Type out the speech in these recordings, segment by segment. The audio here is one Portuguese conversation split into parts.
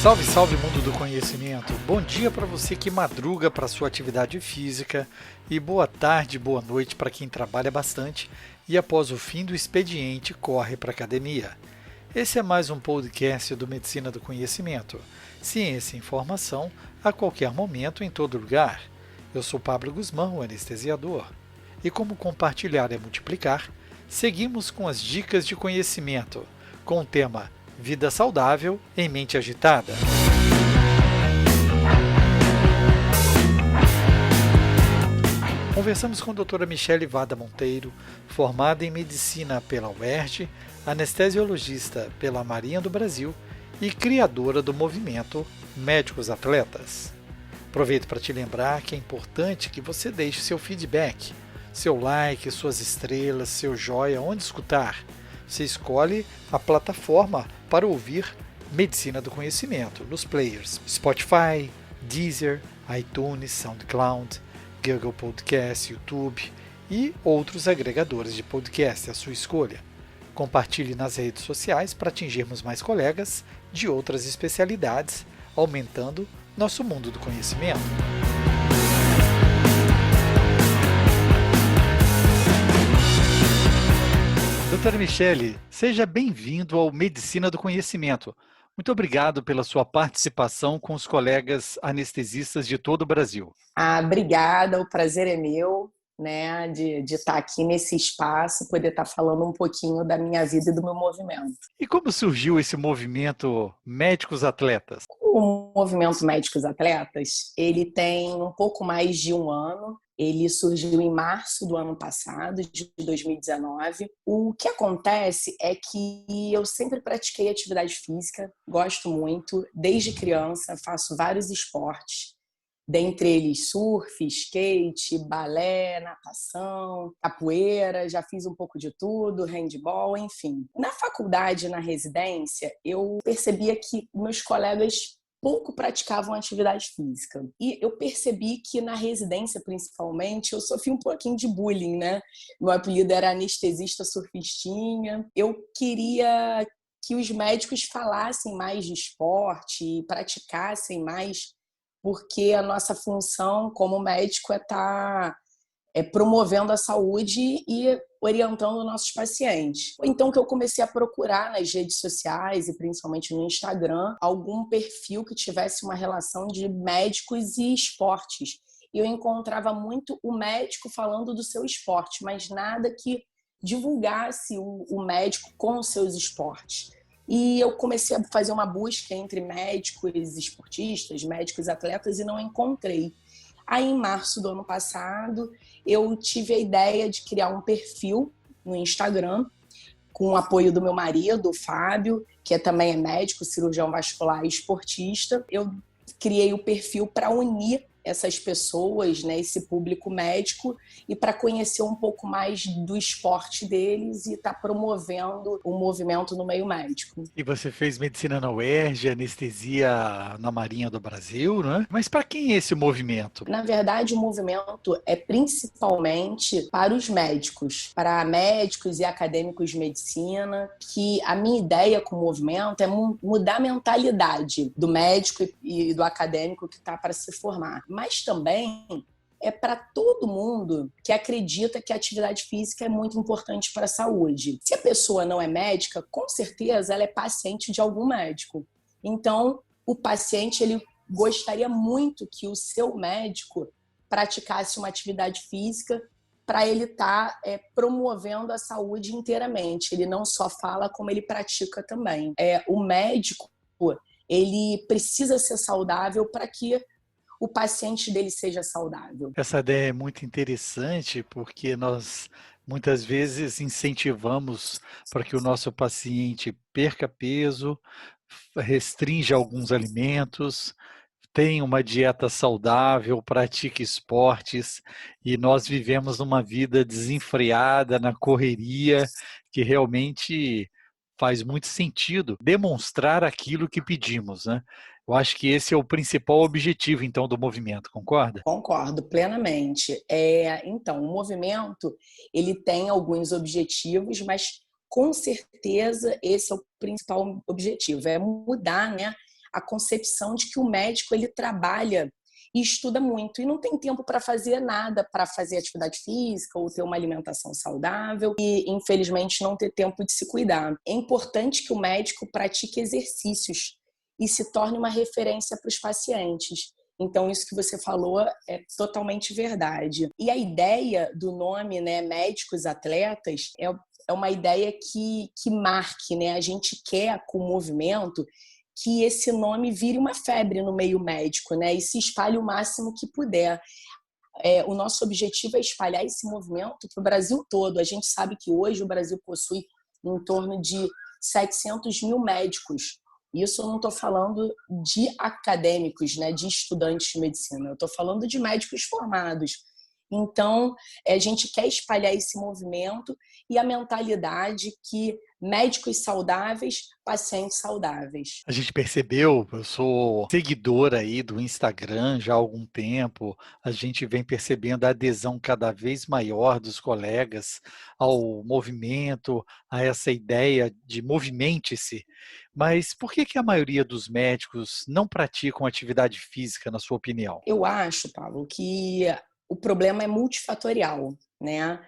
Salve, salve mundo do conhecimento! Bom dia para você que madruga para sua atividade física e boa tarde, boa noite para quem trabalha bastante e após o fim do expediente corre para a academia. Esse é mais um podcast do Medicina do Conhecimento. Ciência e informação a qualquer momento, em todo lugar. Eu sou Pablo Guzmão, o anestesiador. E como compartilhar é multiplicar, seguimos com as dicas de conhecimento, com o tema Vida saudável em mente agitada. Conversamos com a doutora Michele Vada Monteiro, formada em medicina pela UERJ, anestesiologista pela Marinha do Brasil e criadora do movimento Médicos Atletas. Aproveito para te lembrar que é importante que você deixe seu feedback, seu like, suas estrelas, seu joia, onde escutar. Você escolhe a plataforma para ouvir Medicina do Conhecimento nos players Spotify, Deezer, iTunes, SoundCloud, Google Podcast, YouTube e outros agregadores de podcast, a sua escolha. Compartilhe nas redes sociais para atingirmos mais colegas de outras especialidades, aumentando nosso mundo do conhecimento. Doutora Michele, seja bem-vindo ao Medicina do Conhecimento. Muito obrigado pela sua participação com os colegas anestesistas de todo o Brasil. Obrigada, o prazer é meu, né, de estar aqui nesse espaço, poder estar falando um pouquinho da minha vida e do meu movimento. E como surgiu esse movimento Médicos Atletas? O movimento Médicos Atletas, ele tem um pouco mais de um ano. Ele surgiu em março do ano passado, de 2019. O que acontece é que eu sempre pratiquei atividade física, gosto muito, desde criança, faço vários esportes, dentre eles surf, skate, balé, natação, capoeira, já fiz um pouco de tudo, handball, enfim. Na faculdade, na residência, eu percebia que meus colegas pouco praticavam atividade física. E eu percebi que na residência, principalmente, eu sofri um pouquinho de bullying, né? Meu apelido era anestesista surfistinha. Eu queria que os médicos falassem mais de esporte e praticassem mais, porque a nossa função como médico é estar promovendo a saúde e orientando nossos pacientes. Então que eu comecei a procurar nas redes sociais e principalmente no Instagram algum perfil que tivesse uma relação de médicos e esportes. E eu encontrava muito o médico falando do seu esporte, mas nada que divulgasse o médico com os seus esportes. E eu comecei a fazer uma busca entre médicos esportistas, médicos atletas e não encontrei. Aí, em março do ano passado, eu tive a ideia de criar um perfil no Instagram, com o apoio do meu marido, o Fábio, que também é médico, cirurgião vascular e esportista. Eu criei o perfil para unir essas pessoas, né, esse público médico, e para conhecer um pouco mais do esporte deles e estar promovendo o movimento no meio médico. E você fez medicina na UERJ, anestesia na Marinha do Brasil, né? Mas para quem é esse movimento? Na verdade, o movimento é principalmente para os médicos, para médicos e acadêmicos de medicina, que a minha ideia com o movimento é mudar a mentalidade do médico e do acadêmico que está para se formar. Mas também é para todo mundo que acredita que a atividade física é muito importante para a saúde. Se a pessoa não é médica, com certeza ela é paciente de algum médico. Então, o paciente ele gostaria muito que o seu médico praticasse uma atividade física para ele estar promovendo a saúde inteiramente. Ele não só fala, como ele pratica também. O médico ele precisa ser saudável para que o paciente dele seja saudável. Essa ideia é muito interessante porque nós muitas vezes incentivamos para que o nosso paciente perca peso, restrinja alguns alimentos, tenha uma dieta saudável, pratique esportes, e nós vivemos uma vida desenfreada, na correria, que realmente faz muito sentido demonstrar aquilo que pedimos, né? Eu acho que esse é o principal objetivo, então, do movimento, concorda? Concordo plenamente. Então, o movimento ele tem alguns objetivos, mas com certeza esse é o principal objetivo, é mudar, né, a concepção de que o médico ele trabalha e estuda muito e não tem tempo para fazer nada, para fazer atividade física ou ter uma alimentação saudável e, infelizmente, não ter tempo de se cuidar. É importante que o médico pratique exercícios e se torne uma referência para os pacientes. Então, isso que você falou é totalmente verdade. E a ideia do nome, né, médicos atletas, é uma ideia que marque, né? A gente quer, com o movimento, que esse nome vire uma febre no meio médico, né? E se espalhe o máximo que puder. O nosso objetivo é espalhar esse movimento para o Brasil todo. A gente sabe que hoje o Brasil possui em torno de 700 mil médicos. Isso eu não estou falando de acadêmicos, né, de estudantes de medicina. Eu estou falando de médicos formados. Então, a gente quer espalhar esse movimento e a mentalidade que médicos saudáveis, pacientes saudáveis. A gente percebeu, eu sou seguidor aí do Instagram já há algum tempo, a gente vem percebendo a adesão cada vez maior dos colegas ao movimento, a essa ideia de movimente-se. Mas por que que a maioria dos médicos não praticam atividade física, na sua opinião? Eu acho, Paulo, que o problema é multifatorial, né?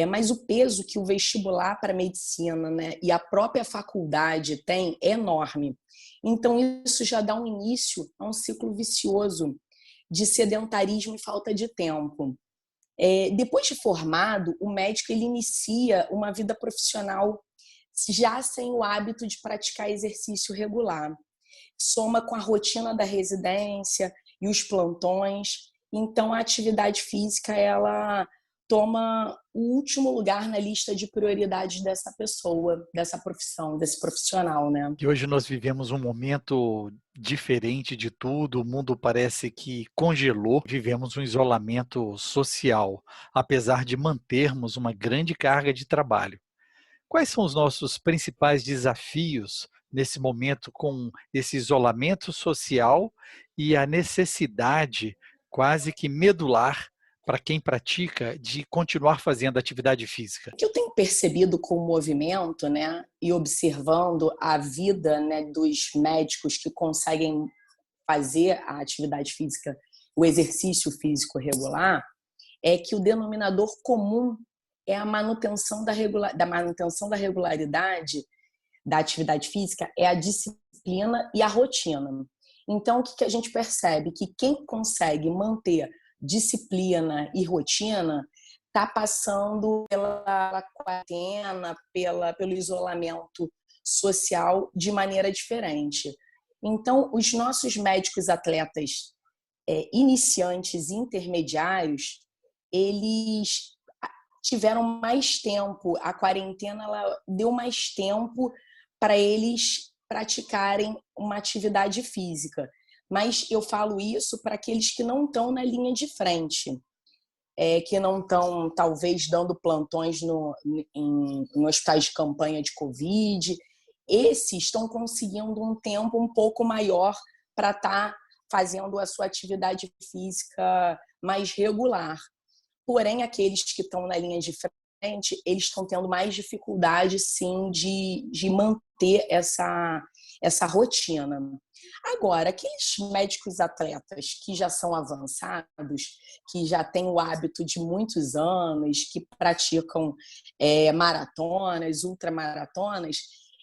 Mas o peso que o vestibular para medicina, né, e a própria faculdade tem é enorme. Então, isso já dá um início a um ciclo vicioso de sedentarismo e falta de tempo. Depois de formado, o médico ele inicia uma vida profissional já sem o hábito de praticar exercício regular. Soma com a rotina da residência e os plantões. Então, a atividade física ela toma o último lugar na lista de prioridades dessa pessoa, dessa profissão, desse profissional, né? E hoje nós vivemos um momento diferente de tudo, o mundo parece que congelou, vivemos um isolamento social, apesar de mantermos uma grande carga de trabalho. Quais são os nossos principais desafios nesse momento com esse isolamento social e a necessidade quase que medular para quem pratica de continuar fazendo atividade física? O que eu tenho percebido com o movimento, né, e observando a vida, né, dos médicos que conseguem fazer a atividade física, o exercício físico regular, é que o denominador comum é a manutenção da manutenção da regularidade da atividade física, é a disciplina e a rotina. Então, o que a gente percebe? Que quem consegue manter disciplina e rotina está passando pela quarentena, pelo isolamento social de maneira diferente. Então, os nossos médicos atletas iniciantes e intermediários, eles tiveram mais tempo, a quarentena ela deu mais tempo para eles praticarem uma atividade física. Mas eu falo isso para aqueles que não estão na linha de frente, que não estão, talvez, dando plantões em hospitais de campanha de Covid. Esses estão conseguindo um tempo um pouco maior para estar fazendo a sua atividade física mais regular. Porém, aqueles que estão na linha de frente, eles estão tendo mais dificuldade, sim, de manter essa rotina. Agora, aqueles médicos atletas que já são avançados, que já têm o hábito de muitos anos, que praticam maratonas, ultramaratonas,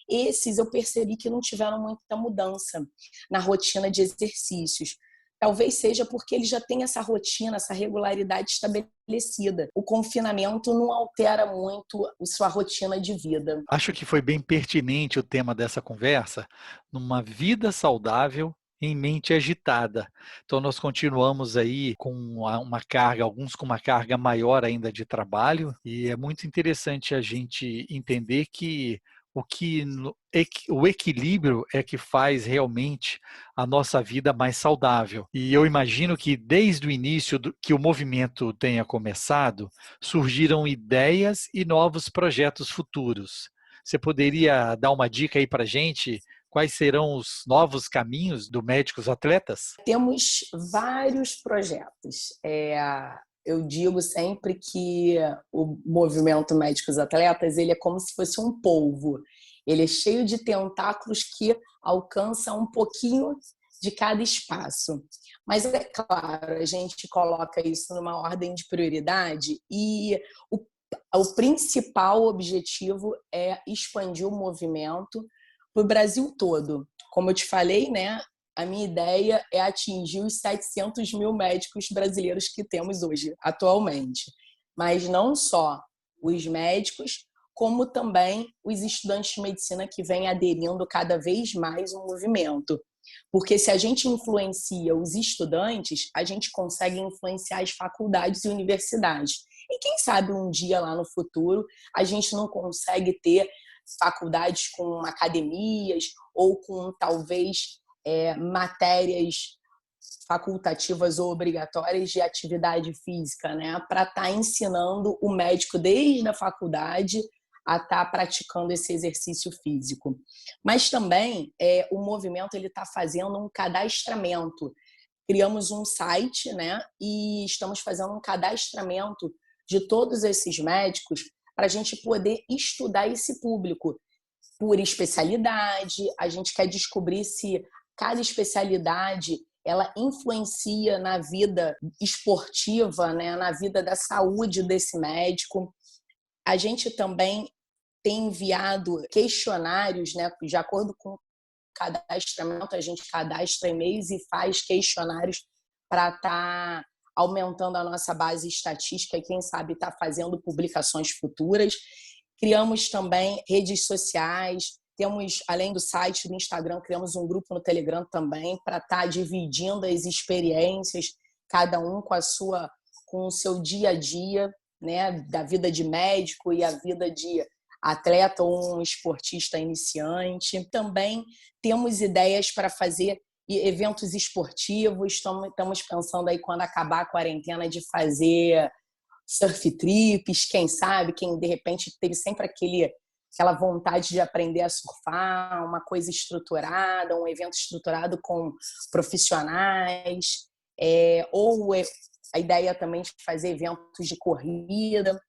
esses eu percebi que não tiveram muita mudança na rotina de exercícios. Talvez seja porque ele já tem essa rotina, essa regularidade estabelecida. O confinamento não altera muito a sua rotina de vida. Acho que foi bem pertinente o tema dessa conversa, numa vida saudável em mente agitada. Então nós continuamos aí com uma carga, alguns com uma carga maior ainda de trabalho, e é muito interessante a gente entender que o equilíbrio é que faz realmente a nossa vida mais saudável. E eu imagino que desde o início que o movimento tenha começado, surgiram ideias e novos projetos futuros. Você poderia dar uma dica aí para a gente? Quais serão os novos caminhos do Médicos Atletas? Temos vários projetos. Eu digo sempre que o movimento Médicos Atletas ele é como se fosse um polvo. Ele é cheio de tentáculos que alcança um pouquinho de cada espaço. Mas é claro, a gente coloca isso numa ordem de prioridade e o principal objetivo é expandir o movimento para o Brasil todo. Como eu te falei, né, a minha ideia é atingir os 700 mil médicos brasileiros que temos hoje, atualmente. Mas não só os médicos, como também os estudantes de medicina que vêm aderindo cada vez mais ao movimento. Porque se a gente influencia os estudantes, a gente consegue influenciar as faculdades e universidades. E quem sabe um dia lá no futuro a gente não consegue ter faculdades com academias ou com talvez matérias facultativas ou obrigatórias de atividade física, né? Para estar ensinando o médico desde a faculdade a estar praticando esse exercício físico. Mas também o movimento ele está fazendo um cadastramento. Criamos um site, né? E estamos fazendo um cadastramento de todos esses médicos para a gente poder estudar esse público por especialidade. A gente quer descobrir se cada especialidade ela influencia na vida esportiva, né? Na vida da saúde desse médico. A gente também tem enviado questionários, né? De acordo com o cadastramento, a gente cadastra e-mails e faz questionários para estar aumentando a nossa base estatística e, quem sabe, estar fazendo publicações futuras. Criamos também redes sociais, temos, além do site do Instagram, criamos um grupo no Telegram também para estar dividindo as experiências, cada um com o seu dia a dia, né, da vida de médico e a vida de atleta ou um esportista iniciante. Também temos ideias para fazer eventos esportivos, estamos pensando aí quando acabar a quarentena de fazer surf trips, quem sabe, quem de repente teve sempre aquela vontade de aprender a surfar, uma coisa estruturada, um evento estruturado com profissionais, ou a ideia também de fazer eventos de corrida,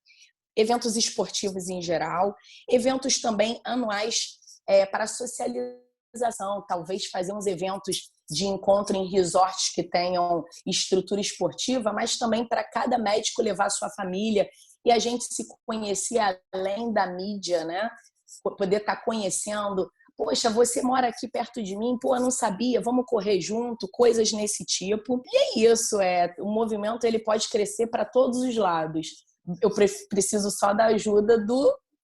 eventos esportivos em geral, eventos também anuais para socialização, talvez fazer uns eventos de encontro em resorts que tenham estrutura esportiva, mas também para cada médico levar a sua família e a gente se conhecer além da mídia, né? Poder estar conhecendo. Poxa, você mora aqui perto de mim, pô, eu não sabia, vamos correr junto, coisas nesse tipo. E é isso, o movimento ele pode crescer para todos os lados. Eu preciso só da ajuda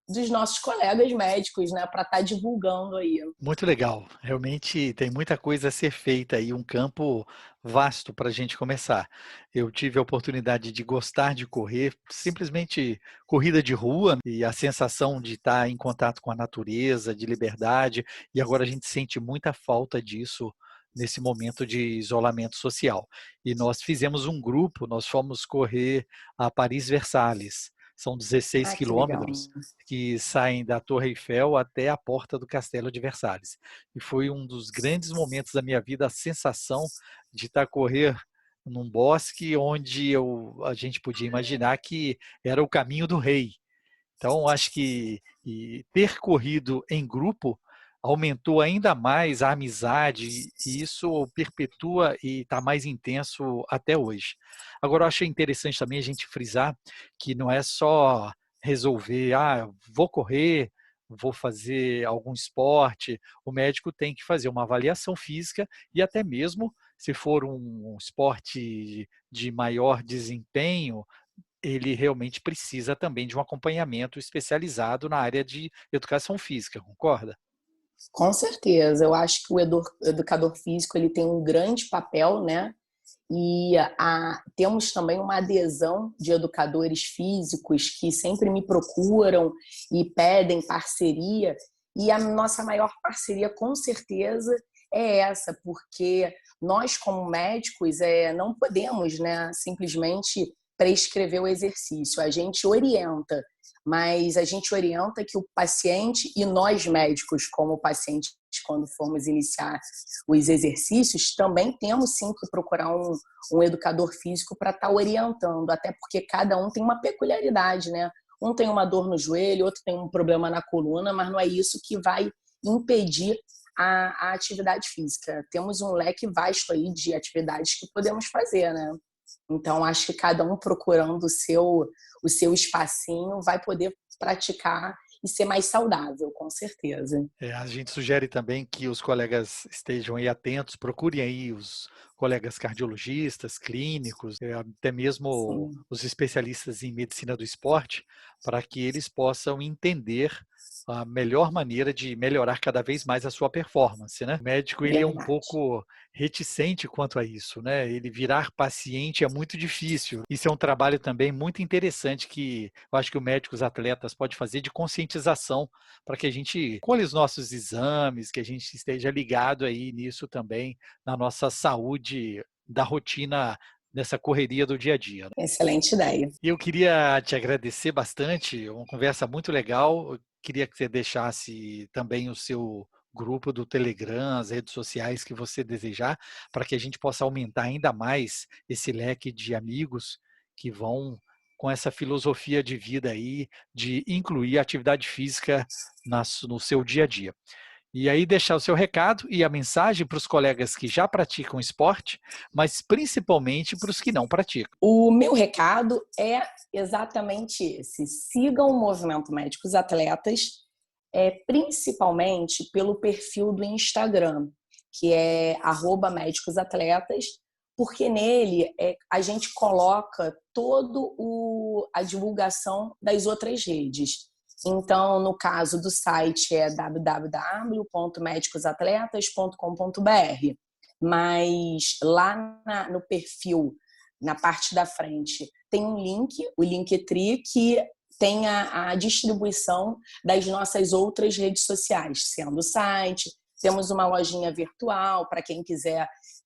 dos nossos colegas médicos, né, para estar divulgando aí. Muito legal. Realmente tem muita coisa a ser feita aí, um campo vasto para a gente começar. Eu tive a oportunidade de gostar de correr, simplesmente corrida de rua, e a sensação de estar em contato com a natureza, de liberdade, e agora a gente sente muita falta disso nesse momento de isolamento social. E nós fizemos um grupo, nós fomos correr a Paris-Versalhes. São 16 Ah, que legal. quilômetros que saem da Torre Eiffel até a porta do Castelo de Versalhes. E foi um dos grandes momentos da minha vida, a sensação de estar a correr num bosque onde a gente podia imaginar que era o caminho do rei. Então, acho que ter corrido em grupo aumentou ainda mais a amizade e isso perpetua e está mais intenso até hoje. Agora, eu achei interessante também a gente frisar que não é só resolver, vou correr, vou fazer algum esporte, o médico tem que fazer uma avaliação física e até mesmo, se for um esporte de maior desempenho, ele realmente precisa também de um acompanhamento especializado na área de educação física, concorda? Com certeza, eu acho que o educador físico ele tem um grande papel, né? E temos também uma adesão de educadores físicos que sempre me procuram e pedem parceria. E a nossa maior parceria, com certeza, é essa, porque nós, como médicos, não podemos, né, simplesmente prescrever o exercício. A gente orienta, mas a gente orienta que o paciente e nós médicos, como pacientes, quando formos iniciar os exercícios, também temos sim que procurar um educador físico para estar orientando, até porque cada um tem uma peculiaridade, né? um tem uma dor no joelho, outro tem um problema na coluna, mas não é isso que vai impedir a atividade física. Temos um leque vasto aí de atividades que podemos fazer, né? Então, acho que cada um procurando o seu espacinho vai poder praticar e ser mais saudável, com certeza. A gente sugere também que os colegas estejam aí atentos, procurem aí os colegas cardiologistas, clínicos, até mesmo Sim. os especialistas em medicina do esporte, para que eles possam entender a melhor maneira de melhorar cada vez mais a sua performance, né? O médico, ele é um Verdade. pouco reticente quanto a isso, né? Ele virar paciente é muito difícil. Isso é um trabalho também muito interessante que eu acho que o médico, os atletas, pode fazer de conscientização para que a gente colhe os nossos exames, que a gente esteja ligado aí nisso também, na nossa saúde da rotina, nessa correria do dia a dia, né? Excelente ideia. E eu queria te agradecer bastante, uma conversa muito legal. Eu queria que você deixasse também o seu grupo do Telegram, as redes sociais que você desejar, para que a gente possa aumentar ainda mais esse leque de amigos que vão com essa filosofia de vida aí, de incluir a atividade física no seu dia a dia. E aí deixar o seu recado e a mensagem para os colegas que já praticam esporte, mas principalmente para os que não praticam. O meu recado é exatamente esse. Sigam o Movimento Médicos Atletas, principalmente pelo perfil do Instagram, que é @médicosatletas, porque nele a gente coloca toda a divulgação das outras redes. Então, no caso do site é www.medicosatletas.com.br, mas lá no perfil, na parte da frente, tem um link, o Linktree, que tem a distribuição das nossas outras redes sociais, sendo o site, temos uma lojinha virtual para quem quiser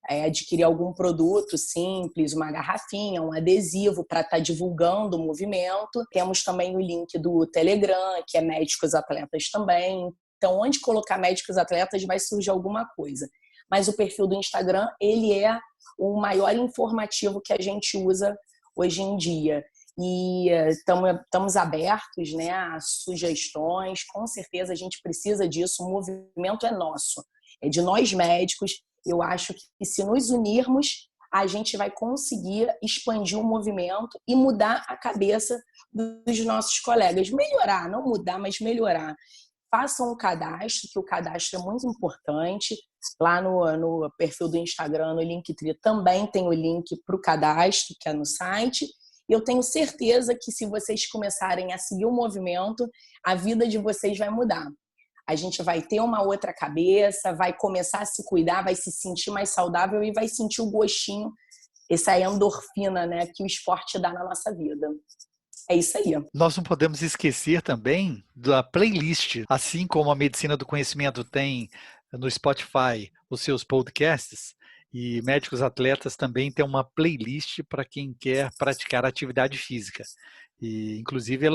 adquirir algum produto simples, uma garrafinha, um adesivo para estar divulgando o movimento. Temos também o link do Telegram, que é Médicos Atletas também. Então, onde colocar Médicos Atletas vai surgir alguma coisa. Mas o perfil do Instagram, ele é o maior informativo que a gente usa hoje em dia. E estamos abertos, né, a sugestões. Com certeza a gente precisa disso. O movimento é nosso, é de nós médicos. Eu acho que se nos unirmos, a gente vai conseguir expandir o movimento e mudar a cabeça dos nossos colegas. Melhorar, não mudar, mas melhorar. Façam um cadastro, que o cadastro é muito importante. Lá no perfil do Instagram, no Linktree, também tem o link para o cadastro, que é no site. E eu tenho certeza que se vocês começarem a seguir o movimento, a vida de vocês vai mudar. A gente vai ter uma outra cabeça, vai começar a se cuidar, vai se sentir mais saudável e vai sentir o gostinho, essa endorfina, né, que o esporte dá na nossa vida. É isso aí. Nós não podemos esquecer também da playlist. Assim como a Medicina do Conhecimento tem no Spotify os seus podcasts, e Médicos Atletas também tem uma playlist para quem quer praticar atividade física. E, inclusive,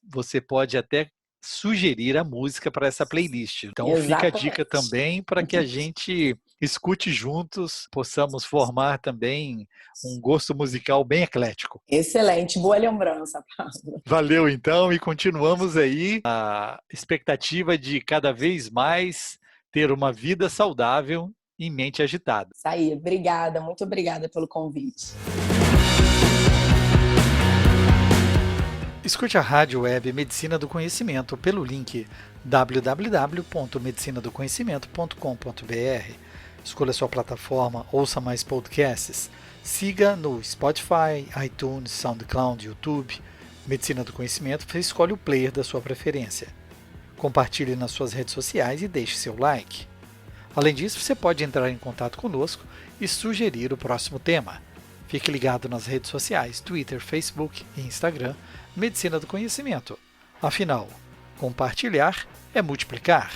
você pode até sugerir a música para essa playlist. Então, fica a dica também para que a gente escute juntos, possamos formar também um gosto musical bem eclético. Excelente, boa lembrança, Pablo. Valeu, então, e continuamos aí a expectativa de cada vez mais ter uma vida saudável em mente agitada. Isso aí, obrigada, muito obrigada pelo convite. Escute a rádio web Medicina do Conhecimento pelo link www.medicinadoconhecimento.com.br. Escolha sua plataforma, ouça mais podcasts, siga no Spotify, iTunes, SoundCloud, YouTube. Medicina do Conhecimento, você escolhe o player da sua preferência. Compartilhe nas suas redes sociais e deixe seu like. Além disso, você pode entrar em contato conosco e sugerir o próximo tema. Fique ligado nas redes sociais, Twitter, Facebook e Instagram, Medicina do Conhecimento. Afinal, compartilhar é multiplicar.